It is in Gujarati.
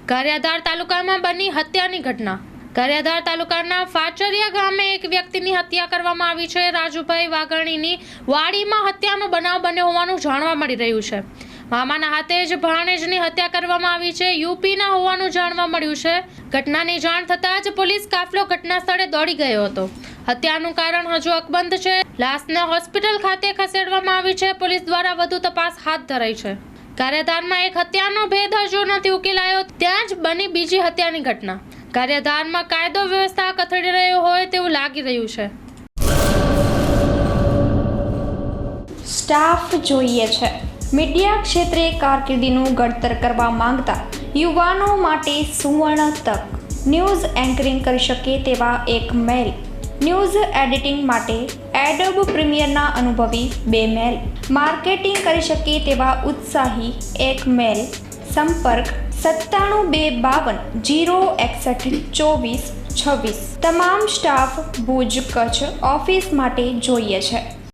ગારિયાધાર તાલુકામાં બની હત્યાની ઘટના। ગારિયાધાર તાલુકાના ફાચરિયા ગામે એક વ્યક્તિની હત્યા કરવામાં આવી છે। રાજુભાઈ વાઘાણીની વાડીમાં હત્યાનો બનાવ બન્યો હોવાનું જાણવા મળી રહ્યું છે। મામાના હાથે જ ભાણેજની હત્યા કરવામાં આવી છે। યુપીના હોવાનું જાણવા મળ્યું છે। ઘટનાની જાણ થતાં જ પોલીસ કાફલો ઘટના સ્થળે દોડી ગયો હતો। હત્યાનું કારણ હજુ અકબંધ છે। લાશને હોસ્પિટલ ખાતે ખસેડવામાં આવી છે। પોલીસ દ્વારા વધુ તપાસ હાથ ધરાઈ છે। ગારિયાધારમાં એક હત્યાનો ભેદ હજુ નથી ઉકેલાયો, ત્યાં જ બની બીજી હત્યાની ઘટના। ગારિયાધારમાં કાયદો વ્યવસ્થા કથળી રહ્યો હોય તેવું લાગી રહ્યું છે। સ્ટાફ જોઈએ છે। મીડિયા ક્ષેત્રે કારકિર્દીનું ઘડતર કરવા માંગતા યુવાનો માટે સુવર્ણ તક। ન્યૂઝ એન્કરિંગ કરી શકે તેવા એક મેલ, ન્યૂઝ એડિટિંગ માટે એડોબ પ્રીમિયરના અનુભવી 2 મેલ, માર્કેટિંગ કરી શકે તેવા ઉત્સાહી 1 મેલ। સંપર્ક 97 252 061 24 26। તમામ સ્ટાફ ભુજ કચ્છ ઓફિસ માટે જોઈએ છે।